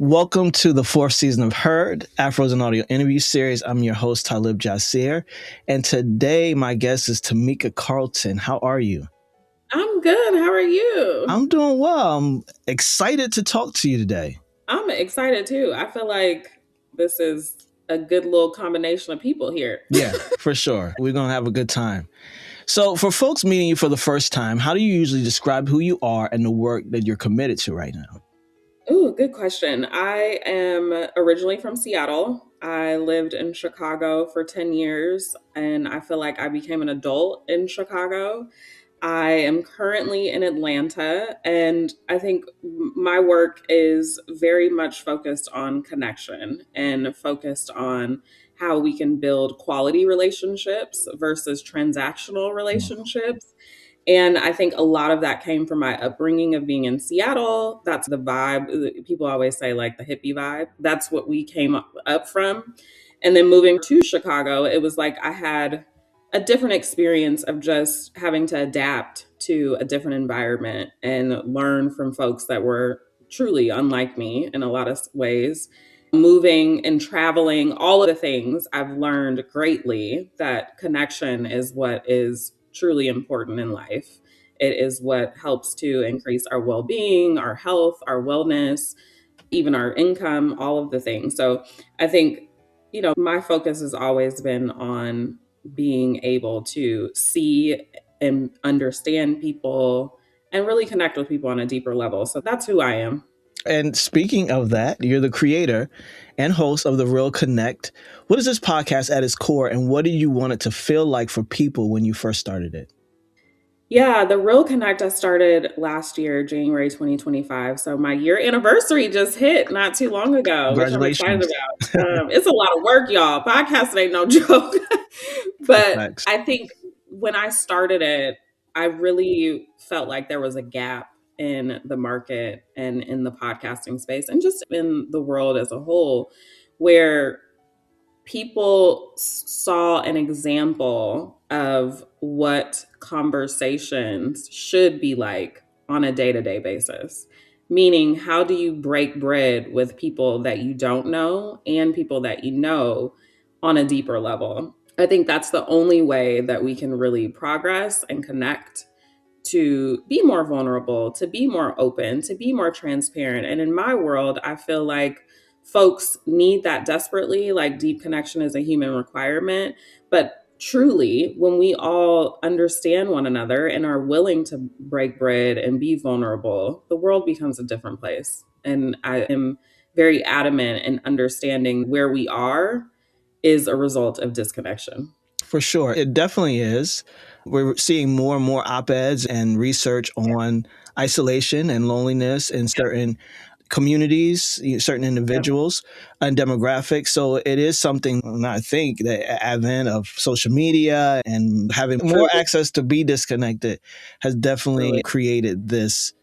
Welcome to the fourth season of Heard, Afros Audio Interview Series. I'm your host, Talib Jasir. And today my guest is Tamika Carlton. How are you? I'm good. How are you? I'm doing well. I'm excited to talk to you today. I'm excited too. I feel like this is a good little combination of people here. Yeah, for sure. We're going to have a good time. So for folks meeting you for the first time, how do you usually describe who you are and the work that you're committed to right now? Ooh, good question. I am originally from Seattle. I lived in Chicago for 10 years, and I feel like I became an adult in Chicago. I am currently in Atlanta, and I think my work is very much focused on connection and focused on how we can build quality relationships versus transactional relationships. And I think a lot of that came from my upbringing of being in Seattle. That's the vibe. People always say like the hippie vibe. That's what we came up from. And then moving to Chicago, it was like I had a different experience of just having to adapt to a different environment and learn from folks that were truly unlike me in a lot of ways. Moving and traveling, all of the things I've learned greatly that connection is what is truly important in life. It is what helps to increase our well being, our health, our wellness, even our income, all of the things. So I think, my focus has always been on being able to see and understand people and really connect with people on a deeper level. So that's who I am. And speaking of that, you're the creator and host of The Real Connect. What is this podcast at its core, and what do you want it to feel like for people when you first started it? Yeah, The Real Connect I started last year, January 2025. So my year anniversary just hit not too long ago, which I'm excited Congratulations. about. It's a lot of work, y'all. Podcasting ain't no joke. But Thanks. I think when I started it, I really felt like there was a gap in the market and in the podcasting space and just in the world as a whole, where people saw an example of what conversations should be like on a day-to-day basis. Meaning, how do you break bread with people that you don't know and people that you know on a deeper level? I think that's the only way that we can really progress and connect, to be more vulnerable, to be more open, to be more transparent. And in my world, I feel like folks need that desperately. Like, deep connection is a human requirement. But truly, when we all understand one another and are willing to break bread and be vulnerable, the world becomes a different place. And I am very adamant in understanding where we are is a result of disconnection. For sure. It definitely is. We're seeing more and more op-eds and research on isolation and loneliness in certain communities, certain individuals and demographics. So it is something, and I think the advent of social media and having more access to be disconnected has definitely created this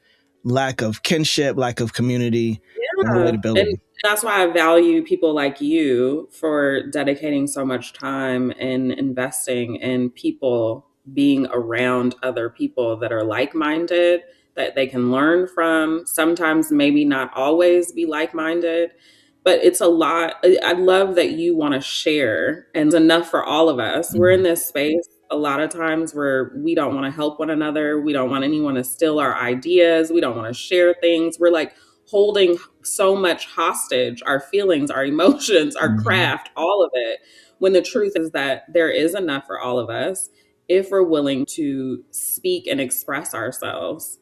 lack of kinship, lack of community, and Yeah. relatability. And that's why I value people like you for dedicating so much time and investing in people being around other people that are like-minded, that they can learn from. Sometimes maybe not always be like-minded, but it's a lot. I love that you want to share, and it's enough for all of us. We're in this space a lot of times where we don't want to help one another. We don't want anyone to steal our ideas. We don't want to share things. We're like holding so much hostage, our feelings, our emotions, our craft, all of it, when the truth is that there is enough for all of us if we're willing to speak and express ourselves.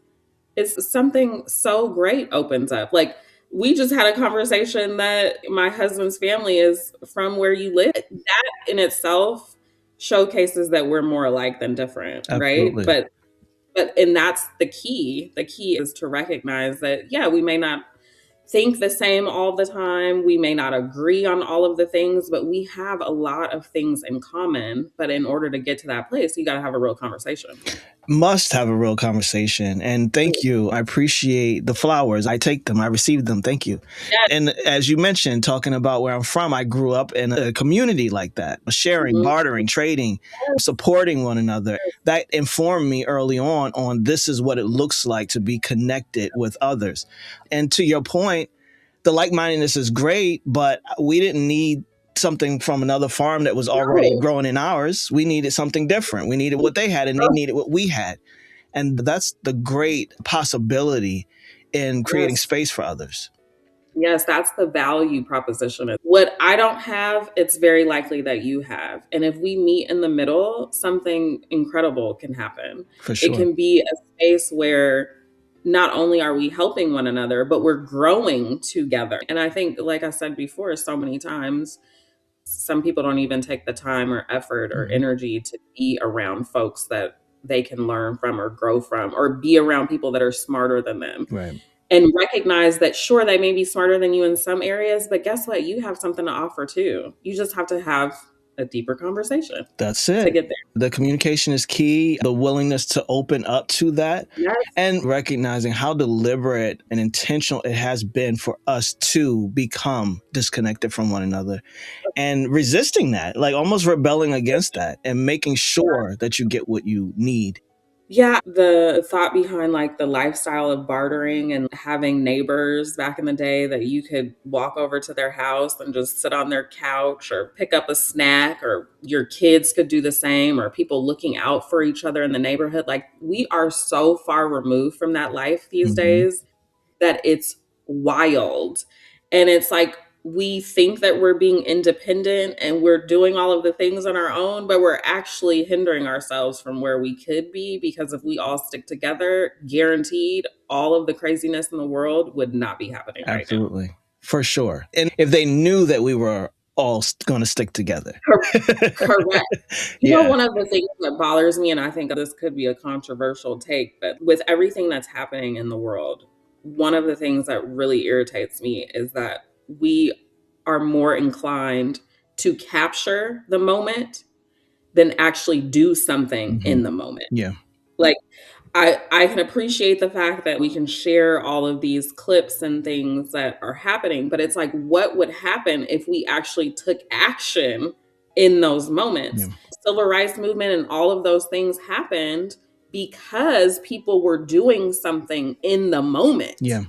It's something so great opens up. Like, we just had a conversation that my husband's family is from where you live. That in itself showcases that we're more alike than different, right? Absolutely. But and that's the key. The key is to recognize that, yeah, we may not think the same all the time. We may not agree on all of the things, but we have a lot of things in common. But in order to get to that place, you got to have a real conversation. Must have a real conversation. And thank you. I appreciate the flowers. I take them. I receive them. Thank you. Yeah. And as you mentioned, talking about where I'm from, I grew up in a community like that, sharing, bartering, trading, supporting one another. That informed me early on this is what it looks like to be connected with others. And to your point, the like-mindedness is great, but we didn't need something from another farm that was already No. growing in ours. We needed something different. We needed what they had, and they needed what we had. And that's the great possibility in creating Yes. space for others. Yes, that's the value proposition. What I don't have, it's very likely that you have. And if we meet in the middle, something incredible can happen. For It sure. can be a space where not only are we helping one another, but we're growing together. And I think, like I said before, so many times, some people don't even take the time or effort or Mhm. energy to be around folks that they can learn from or grow from, or be around people that are smarter than them. Right. And recognize that, sure, they may be smarter than you in some areas, but guess what? You have something to offer too. You just have to have a deeper conversation That's to it. get there. The communication is key, the willingness to open up to that, Yes. and recognizing how deliberate and intentional it has been for us to become disconnected from one another and resisting that, like almost rebelling against that and making sure that you get what you need. Yeah, the thought behind like the lifestyle of bartering and having neighbors back in the day that you could walk over to their house and just sit on their couch or pick up a snack, or your kids could do the same, or people looking out for each other in the neighborhood. Like, we are so far removed from that life these Mhm. days that it's wild. And it's like, we think that we're being independent and we're doing all of the things on our own, but we're actually hindering ourselves from where we could be, because if we all stick together, guaranteed all of the craziness in the world would not be happening right now. Absolutely. For sure. And if they knew that we were all going to stick together. Correct. You know, Yeah. one of the things that bothers me, and I think this could be a controversial take, but with everything that's happening in the world, one of the things that really irritates me is that we are more inclined to capture the moment than actually do something Mhm. in the moment. Yeah. Like, I can appreciate the fact that we can share all of these clips and things that are happening, but it's like, what would happen if we actually took action in those moments? Yeah. Civil rights movement and all of those things happened because people were doing something in the moment. Yeah.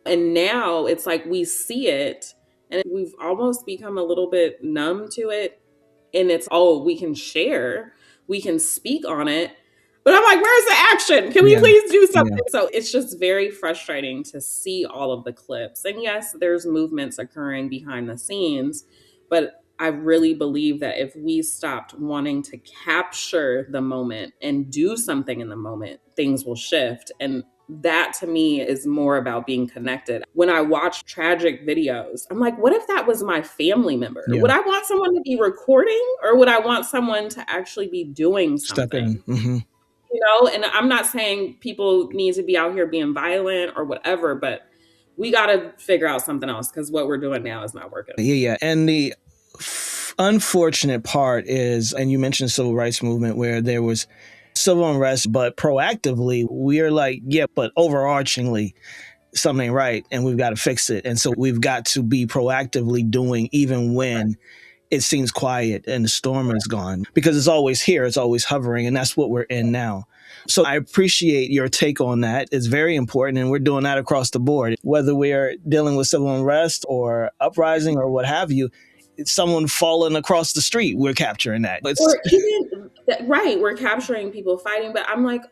And now it's like we see it and we've almost become a little bit numb to it. And it's, oh, we can share, we can speak on it. But I'm like, where's the action? Can we Yeah. please do Yeah. something? So it's just very frustrating to see all of the clips. And yes, there's movements occurring behind the scenes, but I really believe that if we stopped wanting to capture the moment and do something in the moment, things will shift. And that to me is more about being connected. When I watch tragic videos, I'm like, what if that was my family member? Yeah. Would I want someone to be recording, or would I want someone to actually be doing Step something? in. Hmm. And I'm not saying people need to be out here being violent or whatever, but we got to figure out something else, because what we're doing now is not working. Yeah. Yeah. And the unfortunate part is, and you mentioned civil rights movement where there was civil unrest, but proactively we are like, yeah, but overarchingly something ain't right and we've got to fix it. And so we've got to be proactively doing even when it seems quiet and the storm is gone, because it's always here, it's always hovering, and that's what we're in now. So I appreciate your take on that. It's very important, and we're doing that across the board. Whether we're dealing with civil unrest or uprising or what have you, it's someone falling across the street, we're capturing that. Or even, right, we're capturing people fighting, but I'm like,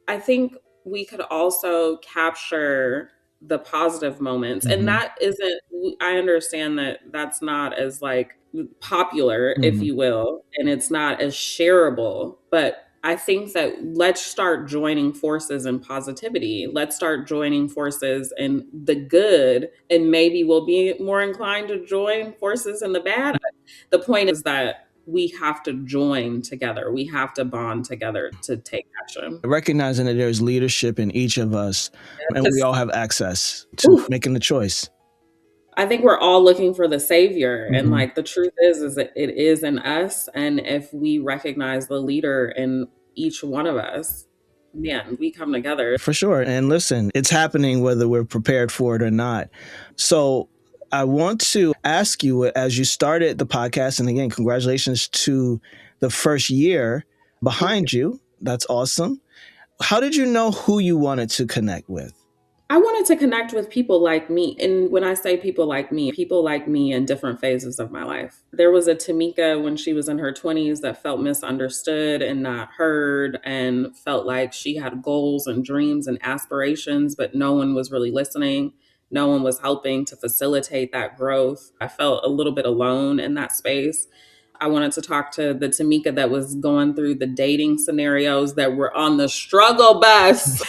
I think we could also capture the positive moments. And Mhm, that isn't, I understand that that's not as like popular, if mhm. you will, and it's not as shareable, but I think that let's start joining forces in positivity. Let's start joining forces in the good, and maybe we'll be more inclined to join forces in the bad. The point is that we have to join together. We have to bond together to take action. Recognizing that there's leadership in each of us and we Just, all have access to oof, making the choice. I think we're all looking for the savior. And Mhm. like, the truth is that it is in us. And if we recognize the leader in each one of us, man, we come together. For sure. And listen, it's happening whether we're prepared for it or not. So I want to ask you, as you started the podcast, and again, congratulations to the first year behind you. That's awesome. How did you know who you wanted to connect with? I wanted to connect with people like me. And when I say people like me in different phases of my life. There was a Tamika when she was in her 20s that felt misunderstood and not heard and felt like she had goals and dreams and aspirations, but no one was really listening. No one was helping to facilitate that growth. I felt a little bit alone in that space. I wanted to talk to the Tamika that was going through the dating scenarios that were on the struggle bus.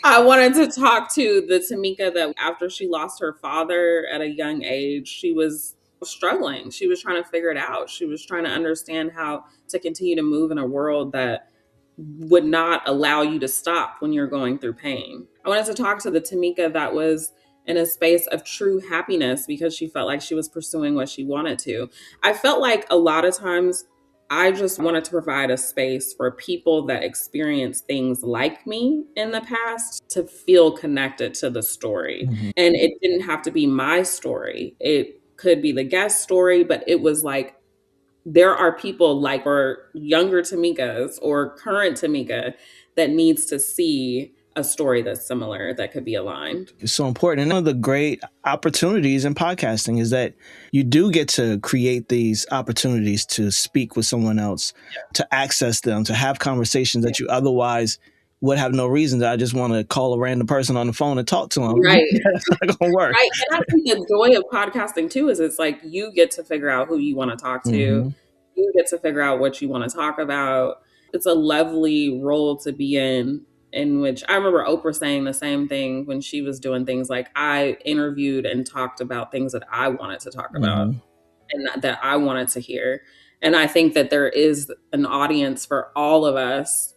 I wanted to talk to the Tamika that after she lost her father at a young age, she was struggling. She was trying to figure it out. She was trying to understand how to continue to move in a world that would not allow you to stop when you're going through pain. I wanted to talk to the Tamika that was in a space of true happiness because she felt like she was pursuing what she wanted to. I felt like a lot of times I just wanted to provide a space for people that experienced things like me in the past to feel connected to the story. Mhm. And it didn't have to be my story. It could be the guest story, but it was like there are people like or younger Tamikas or current Tamika that needs to see a story that's similar that could be aligned. It's so important. And one of the great opportunities in podcasting is that you do get to create these opportunities to speak with someone else, to access them, to have conversations that you otherwise would have no reason to. I just want to call a random person on the phone and talk to them. Right. That's not going to work. Right. And I think the joy of podcasting too is it's like you get to figure out who you want to talk to. Hmm. You get to figure out what you want to talk about. It's a lovely role to be in which I remember Oprah saying the same thing when she was doing things like I interviewed and talked about things that I wanted to talk about Hmm. and that I wanted to hear. And I think that there is an audience for all of us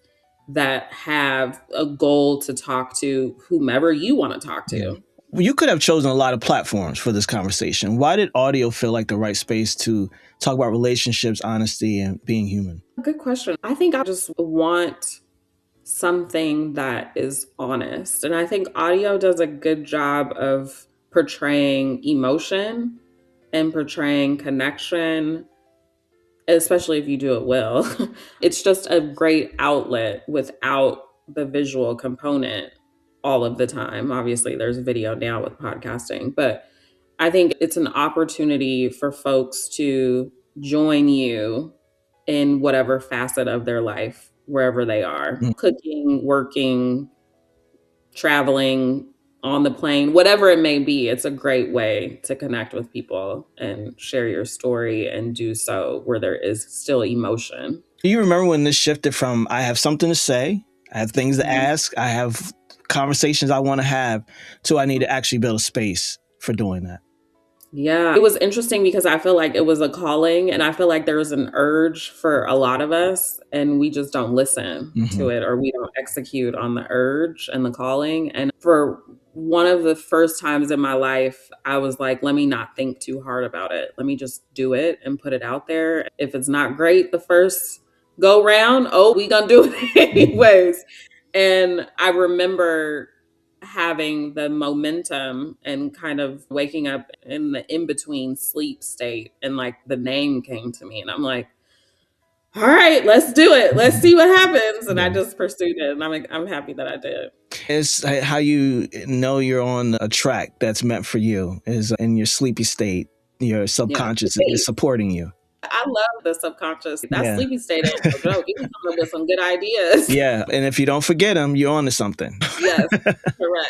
that have a goal to talk to whomever you want to talk Yeah. to. You could have chosen a lot of platforms for this conversation. Why did audio feel like the right space to talk about relationships, honesty, and being human? Good question. I think I just want something that is honest. And I think audio does a good job of portraying emotion and portraying connection, especially if you do it well. It's just a great outlet without the visual component all of the time. Obviously, there's video now with podcasting, but I think it's an opportunity for folks to join you in whatever facet of their life, wherever they are Mm. cooking, working, traveling, on the plane, whatever it may be. It's a great way to connect with people and share your story and do so where there is still emotion. Do you remember when this shifted from I have something to say, I have things to Mhm. ask, I have conversations I want to have, to I need to actually build a space for doing that? Yeah, it was interesting because I feel like it was a calling, and I feel like there's an urge for a lot of us, and we just don't listen Hmm. to it or we don't execute on the urge and the calling. And for one of the first times in my life, I was like, let me not think too hard about it. Let me just do it and put it out there. If it's not great the first go round, oh, we gonna do it Hmm. anyways. And I remember having the momentum and kind of waking up in the in between sleep state and like the name came to me and I'm like, all right, let's do it, let's see what happens. And I Yeah. just pursued it and I'm happy that I did. It's how you know you're on a track that's meant for you, is in your sleepy state, your Yeah, subconscious is hey, supporting you. I love the subconscious. That Yeah. sleepy state ain't no joke. You can come up with some good ideas. Yeah. And if you don't forget them, you're on to something. Yes, correct.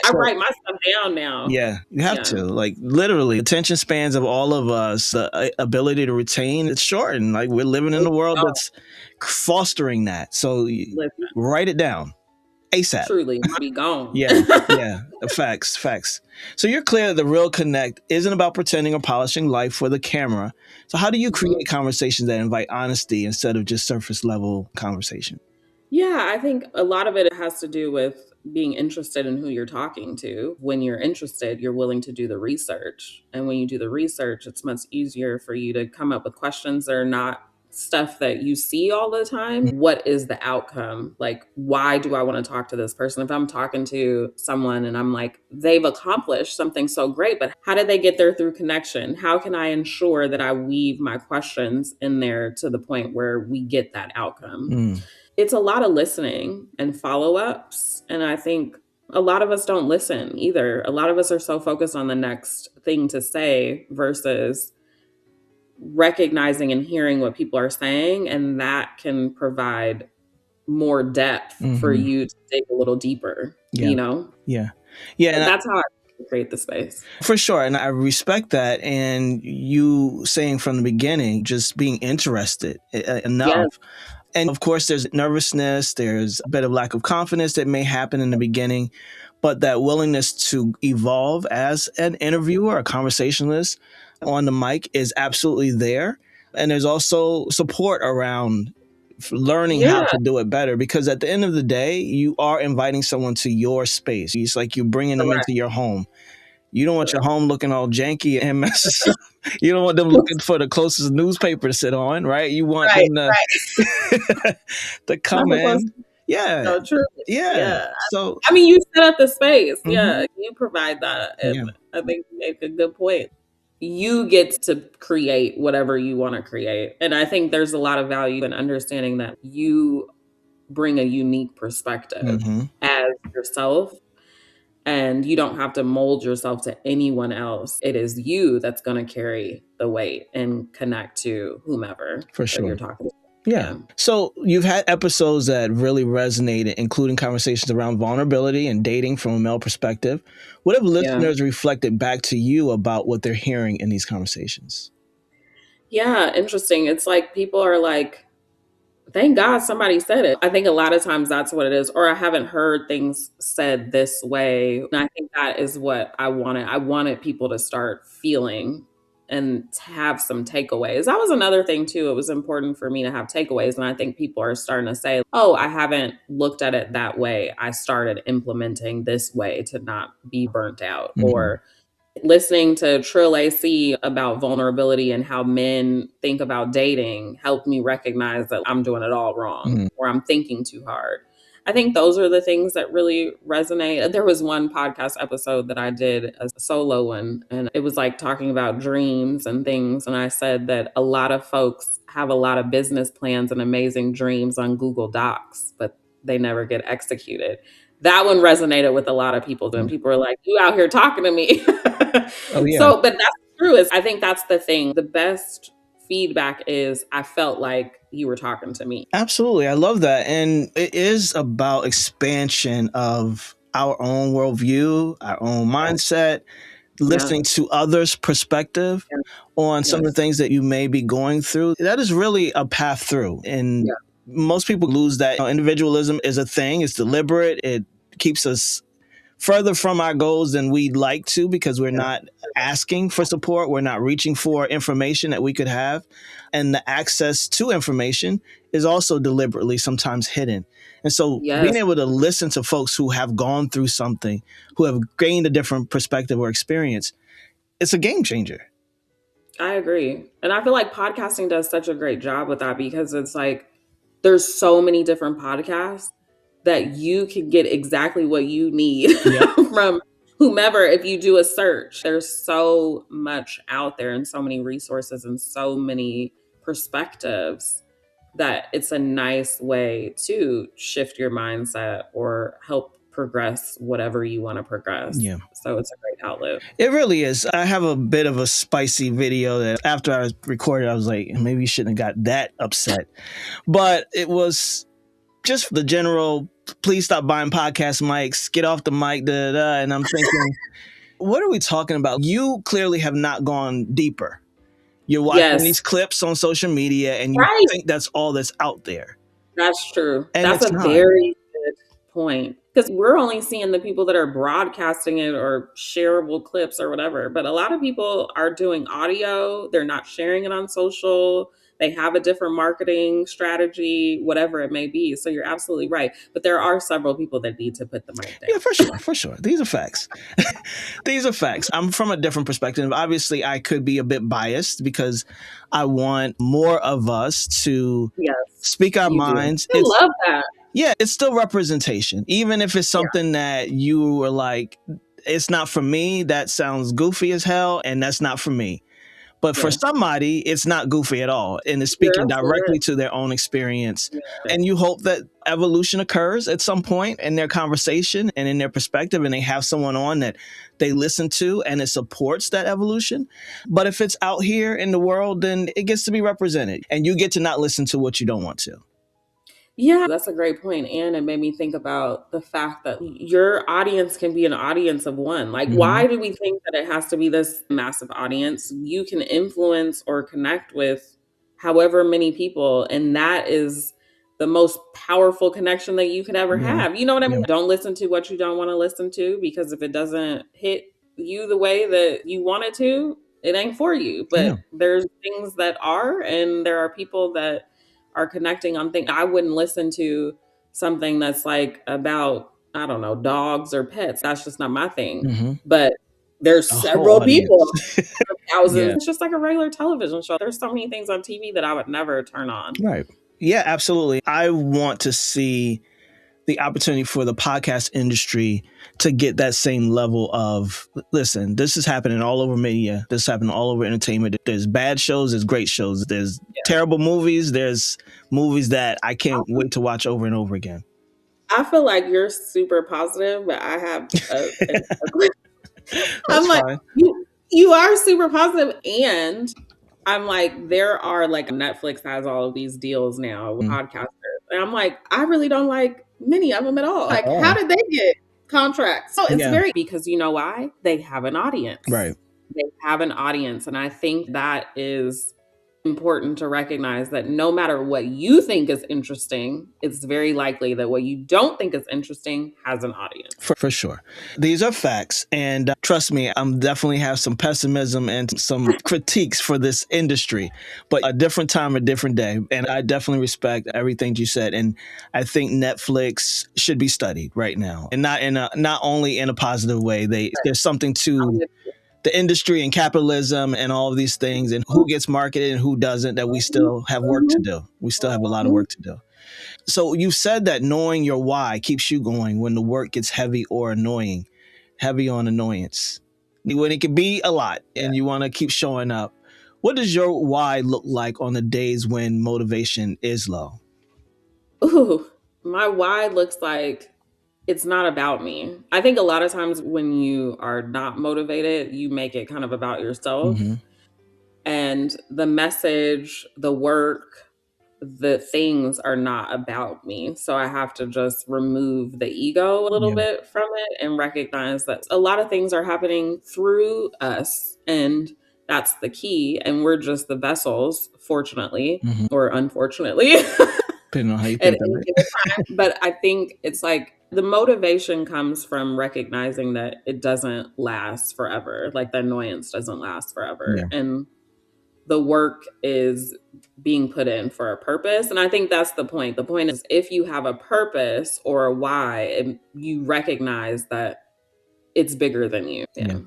I So, write my stuff down now. yeah, you have Yeah. to. Like, literally, attention spans of all of us, the ability to retain, it's shortened. Like, we're living in a world Oh, that's fostering that. So, listen, write it down ASAP. truly might be gone. Yeah, yeah, facts, facts. So you're clear that the real connect isn't about pretending or polishing life for the camera. So how do you Mhm. create conversations that invite honesty instead of just surface level conversation? Yeah, I think a lot of it has to do with being interested in who you're talking to. When you're interested, you're willing to do the research. And when you do the research, it's much easier for you to come up with questions that are not stuff that you see all the time. What is the outcome? Like, why do I want to talk to this person? If I'm talking to someone and I'm like, they've accomplished something so great, but how did they get there through connection? How can I ensure that I weave my questions in there to the point where we get that outcome? Mm. It's a lot of listening and follow-ups, and I think A lot of us don't listen either. A lot of us are so focused on the next thing to say versus recognizing and hearing what people are saying. And that can provide more depth for Hmm. you to dig a little deeper, Yeah. you know? Yeah. Yeah. So And that's how I create the space. for sure. And I respect that. And you saying from the beginning, just being interested Yes, enough. And of course, there's nervousness, there's a bit of lack of confidence that may happen in the beginning, but that willingness to evolve as an interviewer, a conversationalist on the mic is absolutely there. And there's also support around learning how yeah, to do it better because at the end of the day, you are inviting someone to your space. It's like you're bringing them correct, into your home. You don't want your correct. home looking all janky and messes up. You don't want them looking for the closest newspaper to sit on, right? You want Right, them right. to Not come the close. in. Yeah. No, true. Yeah. Yeah. So, I mean, you set up the space. Yeah, mhm, you provide that, yeah. and I think you make a good point. You get to create whatever you want to create, and I think there's a lot of value in understanding that you bring a unique perspective Mhm. as yourself, and you don't have to mold yourself to anyone else. It is you that's going to carry the weight and connect to whomever For that sure. you're talking to. Yeah. Yeah. So you've had episodes that really resonated, including conversations around vulnerability and dating from a male perspective. What have Yeah. listeners reflected back to you about what they're hearing in these conversations? Yeah, interesting. It's like people are like, thank God somebody said it. I think a lot of times that's what it is. Or I haven't heard things said this way. And I think that is what I wanted. I wanted people to start feeling and to have some takeaways. That was another thing too. It was important for me to have takeaways. And I think people are starting to say, oh, I haven't looked at it that way. I started implementing this way to not be burnt out. Mhm. Or listening to Trill AC about vulnerability and how men think about dating helped me recognize that I'm doing it all wrong Mhm. or I'm thinking too hard. I think those are the things that really resonate. There was one podcast episode that I did, a solo one, and it was like talking about dreams and things. And I said that a lot of folks have a lot of business plans and amazing dreams on Google Docs, but they never get executed. That one resonated with a lot of people. And people are like, you out here talking to me. Oh, yeah. So, but that's true. Is I think that's the thing. The best feedback is I felt like you were talking to me. Absolutely. I love that. And it is about expansion of our own worldview, our own Yeah. mindset, Yeah. listening to others' perspective Yeah. on some of the Yes. things that you may be going through. That is really a path through. And Yeah. most people lose that. Individualism is a thing, it's deliberate, it keeps us further from our goals than we'd like to because we're Yeah. not asking for support. We're not reaching for information that we could have. And the access to information is also deliberately sometimes hidden. And so being Yes. able to listen to folks who have gone through something, who have gained a different perspective or experience, it's a game changer. I agree. And I feel like podcasting does such a great job with that because it's like there's so many different podcasts that you can get exactly what you need Yep. from whomever if you do a search. There's so much out there and so many resources and so many perspectives that it's a nice way to shift your mindset or help progress whatever you want to progress. Yeah. So it's a great outlet. It really is. I have a bit of a spicy video that after I recorded, I was like, maybe you shouldn't have got that upset. But it was just the general, please stop buying podcast mics, get off the mic, da, da, da. And I'm thinking, what are we talking about? You clearly have not gone deeper. You're watching Yes. these clips on social media and you Right. think that's all that's out there. That's true. And That's it's a not. very good point. Because we're only seeing the people that are broadcasting it or shareable clips or whatever. But a lot of people are doing audio, they're not sharing it on social. They have a different marketing strategy, whatever it may be. So you're absolutely right. But there are several people that need to put the mic Yeah, down. for sure. For sure. These are facts. These are facts. I'm from a different perspective. Obviously, I could be a bit biased because I want more of us to Yes, speak our you do. minds. I love that. Yeah, it's still representation. Even if it's Yeah. something that you were like, it's not for me, that sounds goofy as hell, and that's not for me. But for Yeah. somebody, it's not goofy at all. And it's You're speaking absolutely directly right. to their own experience. Yeah. And you hope that evolution occurs at some point in their conversation and in their perspective, and they have someone on that they listen to and it supports that evolution. But if it's out here in the world, then it gets to be represented and you get to not listen to what you don't want to. Yeah, that's a great point. And it made me think about the fact that your audience can be an audience of one. Like, Mm-hmm. why do we think that it has to be this massive audience? You can influence or connect with however many people. And that is the most powerful connection that you could ever Yeah. have. You know what I Yeah. mean? Don't listen to what you don't want to listen to, because if it doesn't hit you the way that you want it to, it ain't for you. Yeah. But there's things that are, and there are people that are connecting on things. I wouldn't listen to something that's like about, I don't know, dogs or pets. That's just not my thing. Mm-hmm. But there's A whole several people, audience. thousands. Yeah. It's just like a regular television show. There's so many things on TV that I would never turn on. Right. Yeah, absolutely. I want to see the opportunity for the podcast industry to get that same level of, listen, this is happening all over media. This is happening all over entertainment. There's bad shows, there's great shows, there's terrible movies, there's movies that I can't wait to watch over and over again. I feel like you're super positive, but I have I'm like, fine. you are super positive, and I'm like, there are like Netflix has all of these deals now with podcasters. And I'm like, I really don't like many of them at all. Like, how did they get contracts? So it's very, because you know why? They have an audience. Right. They have an audience. And I think that is important to recognize, that no matter what you think is interesting, it's very likely that what you don't think is interesting has an audience. For sure. These are facts. And trust me, I'm definitely have some pessimism and some critiques for this industry, but a different time, a different day. And I definitely respect everything you said. And I think Netflix should be studied right now, and not only in a positive way. There's something to the industry and capitalism and all of these things and who gets marketed and who doesn't, that we still have work to do. We still have a lot of work to do. So you said that knowing your why keeps you going when the work gets heavy or annoying, heavy on annoyance, when it can be a lot and you want to keep showing up. What does your why look like on the days when motivation is low? Ooh, my why looks like, it's not about me. I think a lot of times when you are not motivated, you make it kind of about yourself. Mm-hmm. And the message, the work, the things are not about me. So I have to just remove the ego a little bit from it and recognize that a lot of things are happening through us. And that's the key. And we're just the vessels, fortunately, or unfortunately. Depending on how you At think any of it. given time. But I think it's like the motivation comes from recognizing that it doesn't last forever. Like the annoyance doesn't last forever. Yeah. And the work is being put in for a purpose. And I think that's the point. The point is, if you have a purpose or a why, and you recognize that it's bigger than you. Yeah.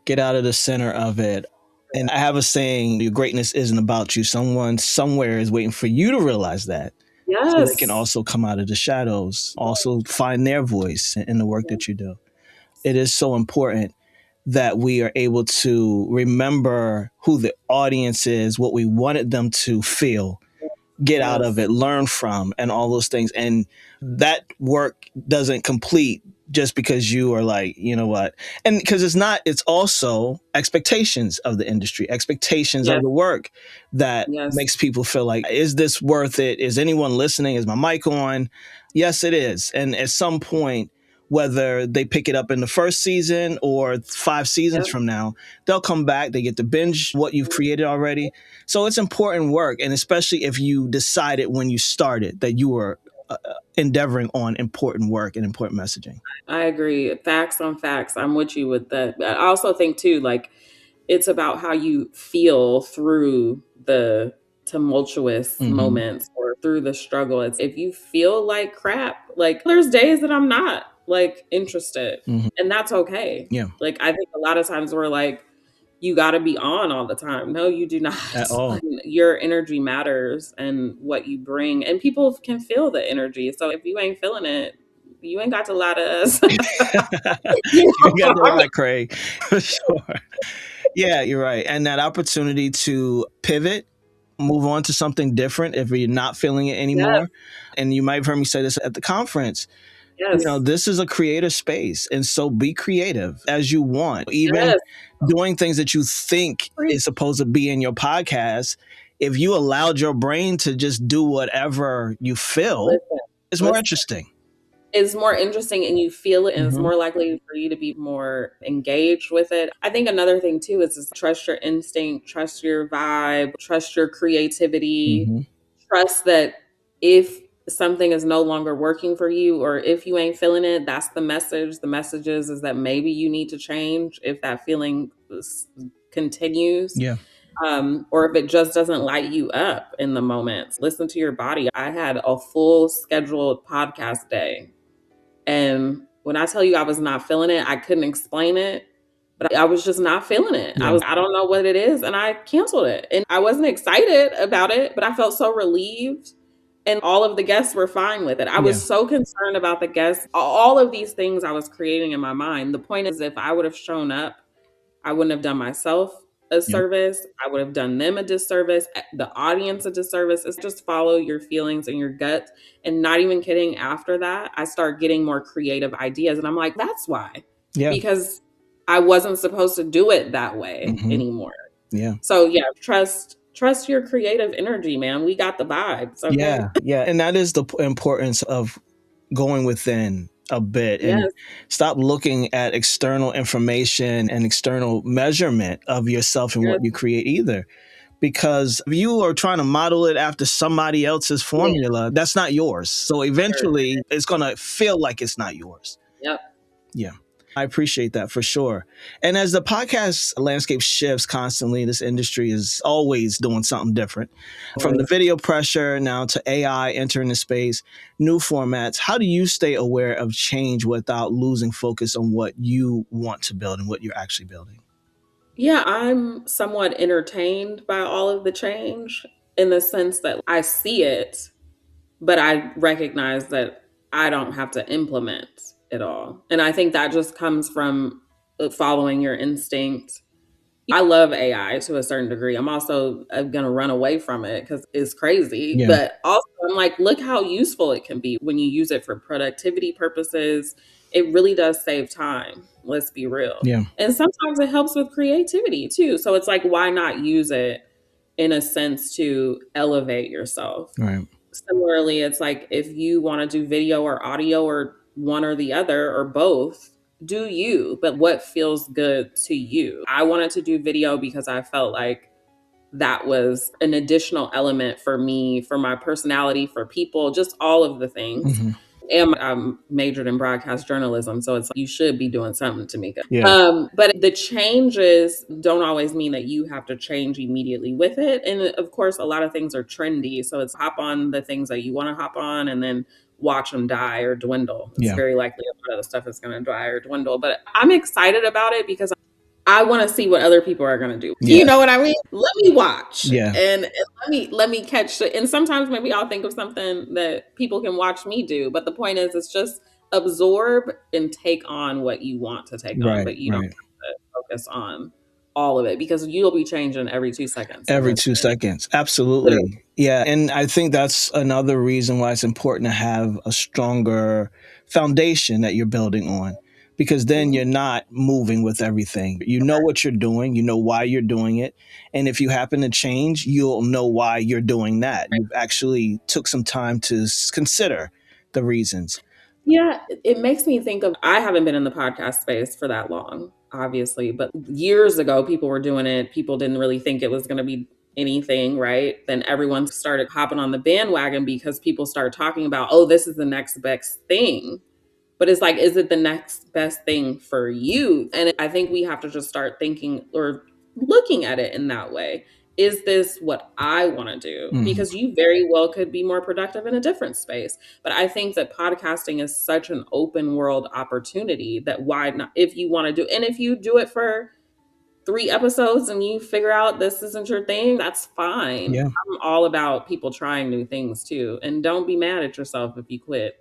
Get out of the center of it. And I have a saying, your greatness isn't about you. Someone somewhere is waiting for you to realize that. Yes. So they can also come out of the shadows, also find their voice in the work that you do. It is so important that we are able to remember who the audience is, what we wanted them to feel, get out of it, learn from, and all those things. And that work doesn't complete just because you are like, you know what? And because it's also expectations of the industry, expectations of the work that makes people feel like, is this worth it? Is anyone listening? Is my mic on? Yes, it is. And at some point, whether they pick it up in the first season or 5 seasons from now, they'll come back, they get to binge what you've created already. So it's important work. And especially if you decided when you started that you were endeavoring on important work and important messaging. I agree. Facts on facts. I'm with you with that. I also think too, like, it's about how you feel through the tumultuous moments or through the struggle. It's, if you feel like crap, like there's days that I'm not like interested, and that's okay. Yeah. Like, I think a lot of times we're like, you got to be on all the time. No, you do not. At all. Your energy matters and what you bring, and people can feel the energy. So if you ain't feeling it, You ain't got to lie to us. You got to lie, Craig, for sure. Yeah, you're right. And that opportunity to pivot, move on to something different if you're not feeling it Yes, anymore. And you might have heard me say this at the conference. yes, This is a creative space. And so be creative as you want. Even yes. doing things that you think Preach. is supposed to be in your podcast, if you allowed your brain to just do whatever you feel, Listen, it's more listen. interesting. It's more interesting and you feel it, and it's Hmm. more likely for you to be more engaged with it. I think another thing too is trust your instinct, trust your vibe, trust your creativity, Hmm. trust that if something is no longer working for you or if you ain't feeling it, that's the message. The message is that maybe you need to change if that feeling continues. Yeah. Or if it just doesn't light you up in the moment. Listen to your body. I had a full scheduled podcast day, and when I tell you I was not feeling it, I couldn't explain it, but I was just not feeling it. Yeah. I don't know what it is. And I canceled it. And I wasn't excited about it, but I felt so relieved. And all of the guests were fine with it. I Yeah. was so concerned about the guests. All of these things I was creating in my mind. The point is, if I would have shown up, I wouldn't have done myself a Yep. service. I would have done them a disservice, the audience a disservice. It's just follow your feelings and your gut. And not even kidding, after that, I start getting more creative ideas. And I'm like, that's why. Yeah. Because I wasn't supposed to do it that way Hmm. anymore. Yeah. So yeah, trust your creative energy, man. We got the vibes. Okay. Yeah. Yeah. And that is the importance of going within a bit and Yes. stop looking at external information and external measurement of yourself and Yes. what you create either. Because if you are trying to model it after somebody else's Yeah. formula, that's not yours. So Sure. eventually it's going to feel like it's not yours. Yep. Yeah. I appreciate that for sure. And as the podcast landscape shifts constantly, this industry is always doing something different. From the Always. video pressure now to AI entering the space, new formats, how do you stay aware of change without losing focus on what you want to build and what you're actually building? Yeah, I'm somewhat entertained by all of the change in the sense that I see it, but I recognize that I don't have to implement it all. And I think that just comes from following your instinct. I love AI to a certain degree. I'm also going to run away from it because it's crazy. Yeah. But also, I'm like, look how useful it can be when you use it for productivity purposes. It really does save time. Let's be real. Yeah. And sometimes it helps with creativity too. So it's like, why not use it in a sense to elevate yourself? Right. Similarly, it's like if you want to do video or audio or one or the other or both, do you, but what feels good to you? I wanted to do video because I felt like that was an additional element for me, for my personality, for people, just all of the things. Hmm. And I'm majored in broadcast journalism, so it's like, you should be doing something, Tamika. Yeah. But the changes don't always mean that you have to change immediately with it. And of course, a lot of things are trendy, so it's hop on the things that you want to hop on, and then watch them die or dwindle. It's Yeah. very likely a lot of the stuff is going to die or dwindle. But I'm excited about it because I want to see what other people are going to do. Yeah. You know what I mean? Let me watch Yeah. and let me catch it. And sometimes maybe I'll think of something that people can watch me do. But the point is, it's just absorb and take on what you want to take on, Right. but you don't Right. have to focus on all of it because you'll be changing every 2 seconds in Every this two thing. seconds. Literally. Absolutely. Yeah. And I think that's another reason why it's important to have a stronger foundation that you're building on, because then Mhm. you're not moving with everything. You know what you're doing, you know why you're doing it. And if you happen to change, you'll know why you're doing that. You've actually took some time to consider the reasons. Yeah, it makes me think of I haven't been in the podcast space for that long, obviously, but years ago people were doing it. People didn't really think it was going to be anything, right? Then everyone started hopping on the bandwagon because people started talking about, oh, this is the next best thing. But it's like, is it the next best thing for you? And I think we have to just start thinking or looking at it in that way. Is this what I want to do? Mhm. Because you very well could be more productive in a different space. But I think that podcasting is such an open world opportunity that why not, if you want to do, and if you do it for 3 episodes and you figure out this isn't your thing, that's fine. Yeah. I'm all about people trying new things too. And don't be mad at yourself if you quit.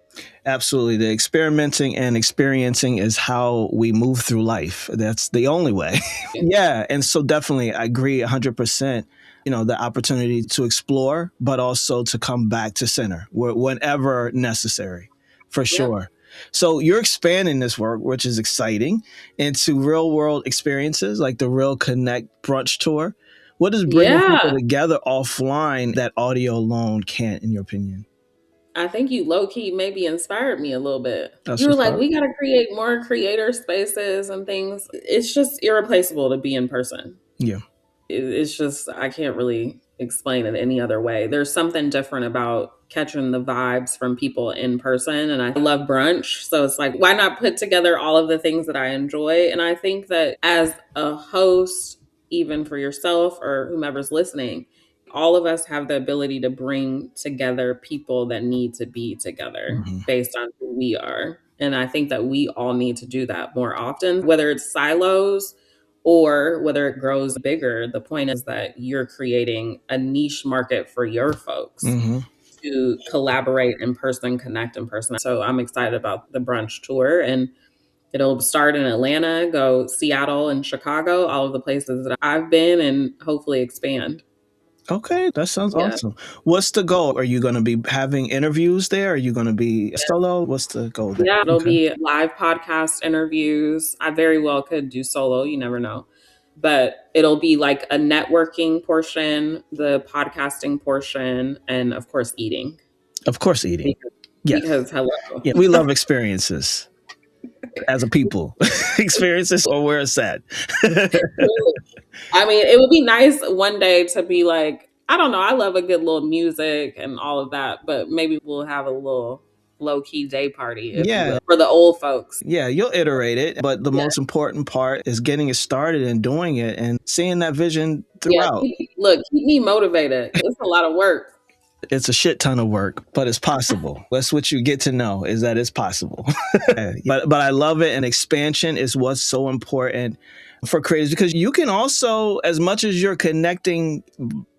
Absolutely. The experimenting and experiencing is how we move through life. That's the only way. Yeah. And so definitely I agree 100%. The opportunity to explore, but also to come back to center whenever necessary, for Yep. sure. So you're expanding this work, which is exciting, into real world experiences like the Real Connect brunch tour. What is bringing people Yeah. together offline that audio alone can't, in your opinion? I think you low key maybe inspired me a little bit. That's You were what's like, up. we got to create more creator spaces and things. It's just irreplaceable to be in person. Yeah. It's just, I can't really explain it any other way. There's something different about catching the vibes from people in person. And I love brunch. So it's like, why not put together all of the things that I enjoy? And I think that as a host, even for yourself or whomever's listening, all of us have the ability to bring together people that need to be together Mhm. based on who we are. And I think that we all need to do that more often, whether it's silos or whether it grows bigger. The point is that you're creating a niche market for your folks Mhm. to collaborate in person, connect in person. So I'm excited about the brunch tour, and it'll start in Atlanta, go Seattle and Chicago, all of the places that I've been, and hopefully expand. Okay, that sounds Yeah. awesome. What's the goal? Are you going to be having interviews there? Are you going to be solo? What's the goal there? Yeah, it'll Okay. be live podcast interviews. I very well could do solo, you never know. But it'll be like a networking portion, the podcasting portion, and of course, eating. Of course, eating. Because, Yes. because hello. Yeah, we love experiences as a people. Experiences or where it's at. I mean, it would be nice one day to be like, I don't know, I love a good little music and all of that, but maybe we'll have a little low key day party, if you Yeah. will, for the old folks. Yeah, you'll iterate it, but the Yeah. most important part is getting it started and doing it and seeing that vision Yeah. throughout. Look, keep me motivated. It's a lot of work. It's a shit ton of work, but it's possible. That's what you get to know, is that it's possible. But I love it, and expansion is what's so important for creators, because you can also, as much as you're connecting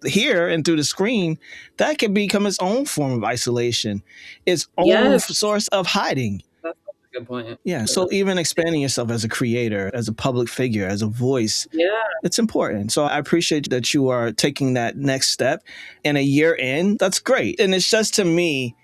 here and through the screen, that can become its own form of isolation, its own Yes. source of hiding. That's a good point. Yeah. So even expanding yourself as a creator, as a public figure, as a voice, Yeah. it's important. So I appreciate that you are taking that next step. And a year in, that's great. And it's just, to me,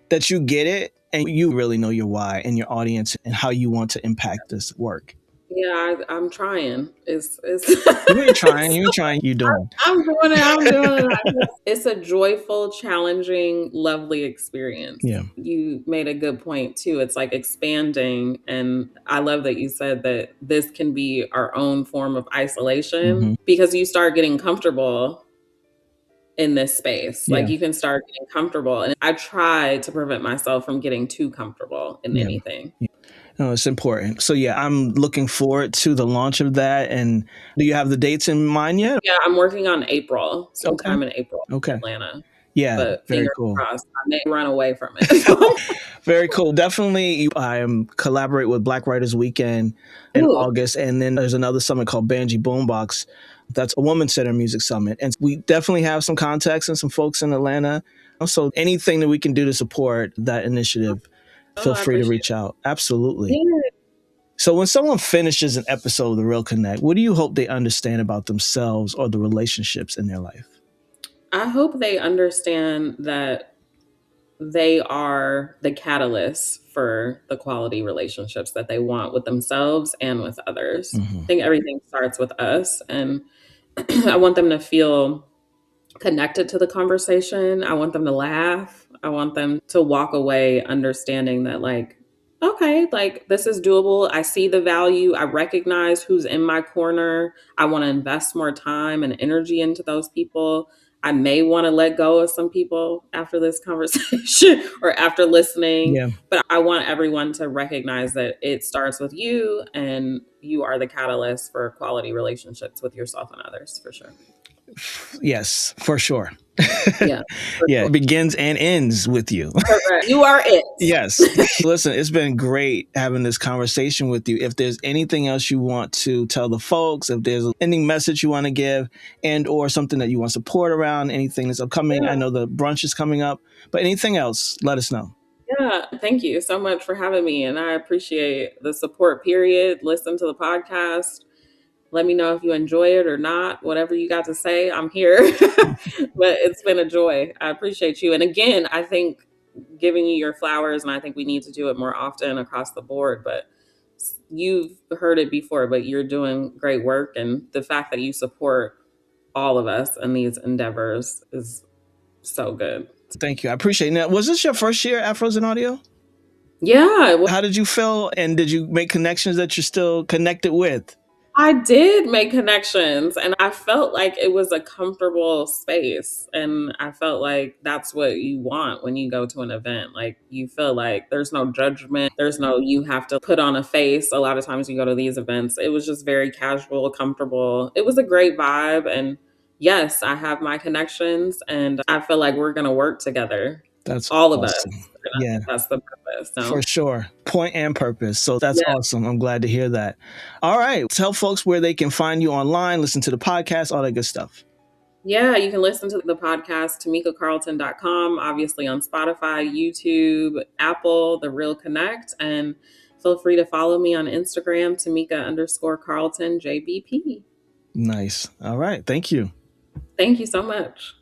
that you get it and you really know your why and your audience and how you want to impact this work. Yeah, I'm trying. It's You ain't trying, you ain't trying, you doing. I'm doing it. I'm doing it. It's a joyful, challenging, lovely experience. Yeah. You made a good point too. It's like expanding. And I love that you said that this can be our own form of isolation, because you start getting comfortable in this space. Yeah. Like you can start getting comfortable. And I try to prevent myself from getting too comfortable in Yeah. anything. No, it's important. So yeah, I'm looking forward to the launch of that. And do you have the dates in mind yet? Yeah, I'm working on April, sometime in April, Okay. Atlanta. Yeah, But very fingers cool. crossed, I may run away from it. Very cool. Definitely, I am collaborate with Black Writers Weekend in Ooh. August, and then there's another summit called Banji Boombox. That's a woman-centered music summit, and we definitely have some contacts and some folks in Atlanta. So anything that we can do to support that initiative, feel I free to appreciate reach out. Absolutely. it. So when someone finishes an episode of The Real Connect, what do you hope they understand about themselves or the relationships in their life? I hope they understand that they are the catalyst for the quality relationships that they want with themselves and with others. I think everything starts with us, and I want them to feel connected to the conversation. I want them to laugh. I want them to walk away understanding that, like, okay, like this is doable. I see the value. I recognize who's in my corner. I want to invest more time and energy into those people. I may want to let go of some people after this conversation or after listening, Yeah. but I want everyone to recognize that it starts with you, and you are the catalyst for quality relationships with yourself and others, for sure. Yes, for sure. Yeah. For Yeah, sure. it begins and ends with you. Correct. You are it. Yes. Listen, it's been great having this conversation with you. If there's anything else you want to tell the folks, if there's an ending message you want to give and or something that you want support around, anything that's upcoming, I Yeah. know the brunch is coming up, but anything else, let us know. Yeah. Thank you so much for having me. And I appreciate the support, period. Listen to the podcast. Let me know if you enjoy it or not. Whatever you got to say, I'm here. But it's been a joy. I appreciate you. And again, I think giving you your flowers, and I think we need to do it more often across the board. But you've heard it before, but you're doing great work. And the fact that you support all of us in these endeavors is so good. Thank you. I appreciate it. Now, was this your first year at Afros Audio? Yeah, How did you feel? And did you make connections that you're still connected with? I did make connections and I felt like it was a comfortable space. And I felt like that's what you want when you go to an event. Like you feel like there's no judgment, there's no you have to put on a face. A lot of times you go to these events, it was just very casual, comfortable. It was a great vibe. And yes, I have my connections and I feel like we're going to work together, That's all of us. awesome. And I Yeah. think that's the purpose. For So, sure. Point and purpose. So that's yeah. awesome. I'm glad to hear that. All right. Tell folks where they can find you online, listen to the podcast, all that good stuff. Yeah, you can listen to the podcast, TamikaCarlton.com, obviously on Spotify, YouTube, Apple, The Real Connect, and feel free to follow me on Instagram, Tamika_Carlton, JBP. Nice. All right. Thank you. Thank you so much.